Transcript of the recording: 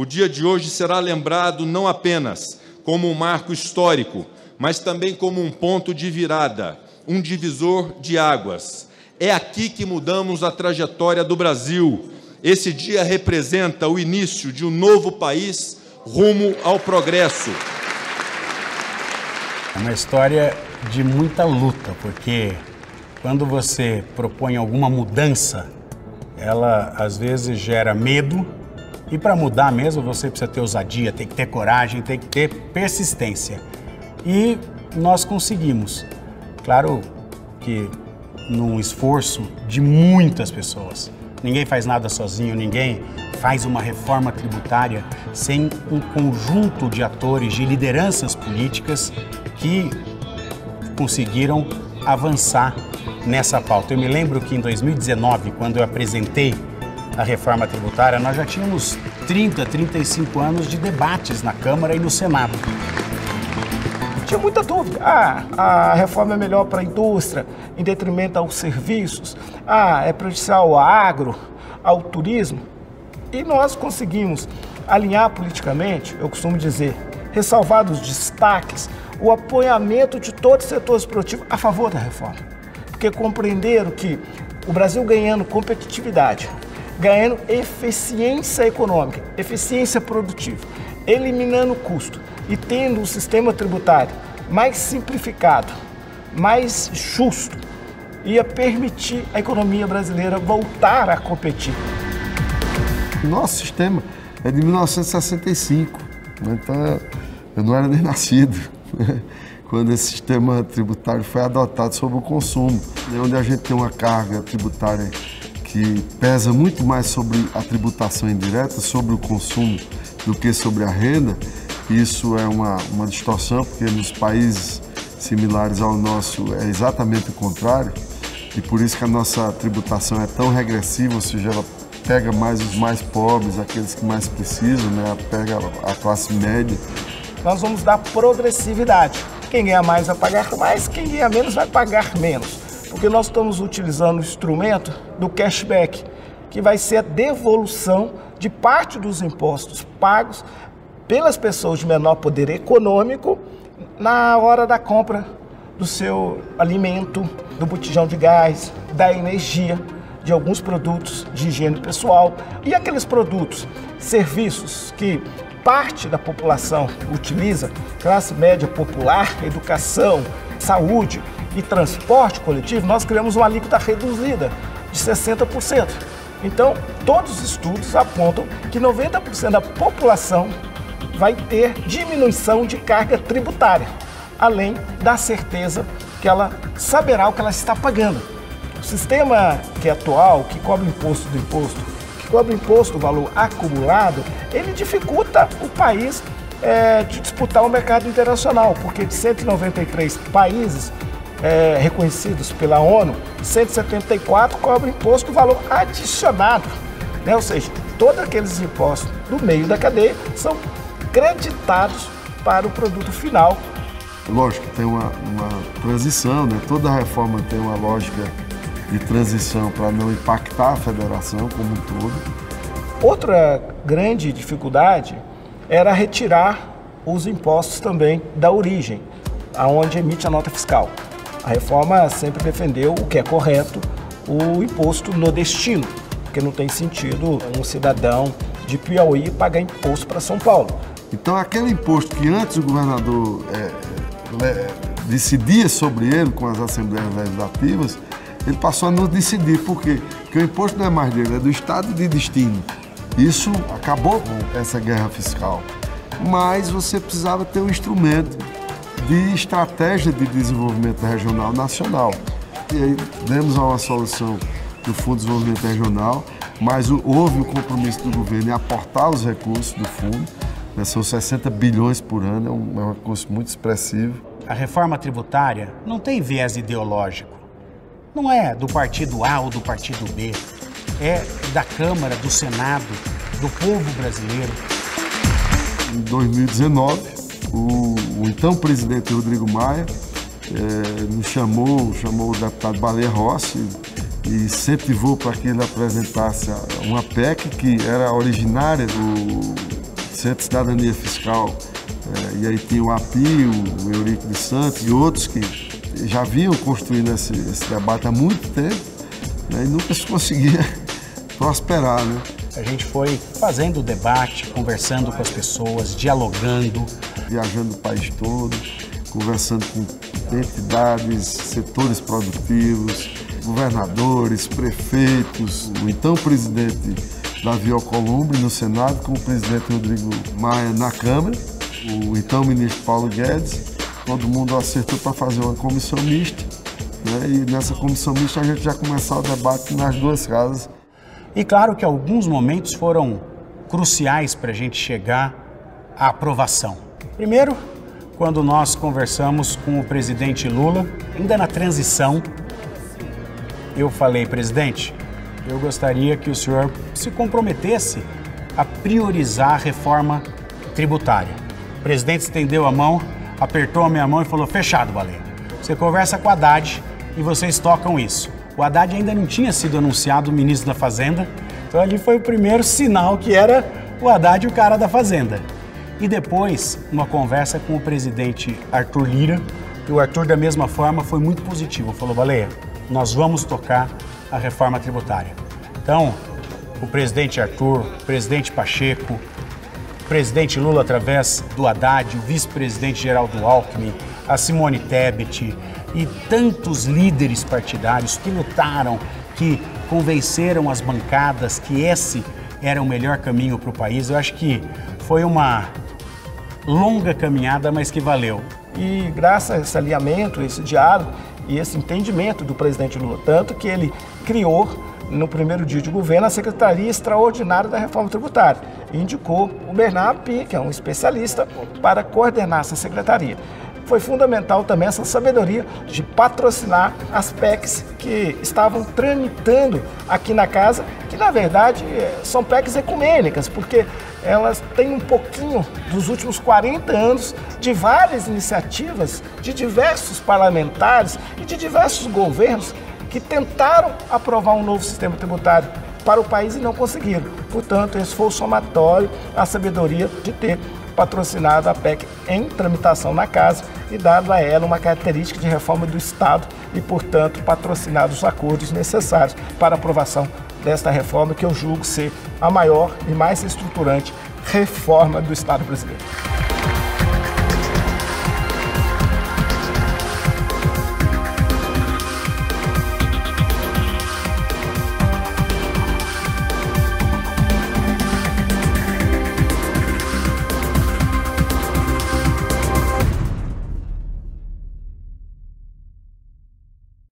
dia de hoje será lembrado não apenas como um marco histórico, mas também como um ponto de virada, um divisor de águas. É aqui que mudamos a trajetória do Brasil. Esse dia representa o início de um novo país rumo ao progresso. É uma história de muita luta, porque quando você propõe alguma mudança, ela às vezes gera medo, e para mudar mesmo você precisa ter ousadia, tem que ter coragem, tem que ter persistência. E nós conseguimos. Claro que num esforço de muitas pessoas. Ninguém faz nada sozinho, ninguém faz uma reforma tributária sem um conjunto de atores, de lideranças políticas que conseguiram avançar nessa pauta. Eu me lembro que em 2019, quando eu apresentei a reforma tributária, nós já tínhamos 35 anos de debates na Câmara e no Senado. Tinha muita dúvida. A reforma é melhor para a indústria, em detrimento aos serviços. É prejudicial ao agro, ao turismo. E nós conseguimos alinhar politicamente, eu costumo dizer, ressalvar os destaques, o apoiamento de todos os setores produtivos a favor da reforma. Porque compreenderam que o Brasil ganhando competitividade, ganhando eficiência econômica, eficiência produtiva, eliminando o custo e tendo um sistema tributário mais simplificado, mais justo, ia permitir a economia brasileira voltar a competir. Nosso sistema é de 1965, então eu não era nem nascido quando esse sistema tributário foi adotado sobre o consumo, onde a gente tem uma carga tributária que pesa muito mais sobre a tributação indireta, sobre o consumo, do que sobre a renda. Isso é uma distorção, porque nos países similares ao nosso é exatamente o contrário, e por isso que a nossa tributação é tão regressiva, ou seja, ela pega mais os mais pobres, aqueles que mais precisam, né? Pega a classe média. Nós vamos dar progressividade. Quem ganha mais vai pagar mais, quem ganha menos vai pagar menos. Porque nós estamos utilizando o instrumento do cashback, que vai ser a devolução de parte dos impostos pagos pelas pessoas de menor poder econômico na hora da compra do seu alimento, do botijão de gás, da energia, de alguns produtos de higiene pessoal e aqueles produtos, serviços que parte da população utiliza, classe média popular, educação, saúde e transporte coletivo, nós criamos uma alíquota reduzida de 60%. Então, todos os estudos apontam que 90% da população vai ter diminuição de carga tributária, além da certeza que ela saberá o que ela está pagando. O sistema que é atual, que cobra imposto do imposto, que cobra imposto do valor acumulado, ele dificulta o país de disputar o mercado internacional, porque de 193 países reconhecidos pela ONU, 174 cobram imposto do valor adicionado, né? Ou seja, todos aqueles impostos do meio da cadeia são creditados para o produto final. Lógico que tem uma transição, né? Toda reforma tem uma lógica de transição para não impactar a federação como um todo. Outra grande dificuldade era retirar os impostos também da origem, aonde emite a nota fiscal. A reforma sempre defendeu o que é correto, o imposto no destino, porque não tem sentido um cidadão de Piauí pagar imposto para São Paulo. Então aquele imposto que antes o governador decidia sobre ele com as assembleias legislativas, ele passou a não decidir. Por quê? Porque o imposto não é mais dele, é do estado de destino. Isso acabou com essa guerra fiscal. Mas você precisava ter um instrumento de estratégia de desenvolvimento regional nacional. E aí demos uma solução do Fundo de Desenvolvimento Regional, mas houve o compromisso do governo em aportar os recursos do fundo, né? São 60 bilhões por ano, é um recurso muito expressivo. A reforma tributária não tem viés ideológico. Não é do partido A ou do partido B. É da Câmara, do Senado, do povo brasileiro. Em 2019, o então presidente Rodrigo Maia nos chamou o deputado Baleia Rossi e incentivou para que ele apresentasse uma PEC que era originária do Centro de Cidadania Fiscal, e aí tem o API, o Eurico de Santos e outros que já vinham construindo esse debate há muito tempo, né, e nunca se conseguia prosperar, né? A gente foi fazendo o debate, conversando com as pessoas, dialogando. Viajando o país todo, conversando com entidades, setores produtivos, governadores, prefeitos, o então presidente Davi Alcolumbre no Senado, com o presidente Rodrigo Maia na Câmara, o então ministro Paulo Guedes. Todo mundo acertou para fazer uma comissão mista, né? E nessa comissão mista a gente já começou o debate nas duas casas. E claro que alguns momentos foram cruciais para a gente chegar à aprovação. Primeiro, quando nós conversamos com o presidente Lula, ainda na transição, eu falei, presidente, eu gostaria que o senhor se comprometesse a priorizar a reforma tributária. O presidente estendeu a mão, apertou a minha mão e falou, fechado, Baleia. Você conversa com o Haddad e vocês tocam isso. O Haddad ainda não tinha sido anunciado ministro da Fazenda, então ali foi o primeiro sinal que era o Haddad o cara da Fazenda. E depois, uma conversa com o presidente Arthur Lira, e o Arthur, da mesma forma, foi muito positivo. Falou, Baleia, nós vamos tocar a reforma tributária. Então, o presidente Arthur, o presidente Pacheco, o presidente Lula através do Haddad, o vice-presidente Geraldo Alckmin, a Simone Tebet e tantos líderes partidários que lutaram, que convenceram as bancadas que esse era o melhor caminho para o país. Eu acho que foi uma longa caminhada, mas que valeu. E graças a esse alinhamento, esse diálogo e esse entendimento do presidente Lula, tanto que ele criou, no primeiro dia de governo, a Secretaria Extraordinária da Reforma Tributária e indicou o Bernardo Pia, que é um especialista, para coordenar essa secretaria. Foi fundamental também essa sabedoria de patrocinar as PECs que estavam tramitando aqui na casa, que na verdade são PECs ecumênicas, porque elas têm um pouquinho dos últimos 40 anos de várias iniciativas de diversos parlamentares e de diversos governos que tentaram aprovar um novo sistema tributário para o país e não conseguiram. Portanto, esse foi o somatório, a sabedoria de ter patrocinado a PEC em tramitação na casa e dado a ela uma característica de reforma do Estado e, portanto, patrocinado os acordos necessários para a aprovação desta reforma, que eu julgo ser a maior e mais estruturante reforma do Estado brasileiro.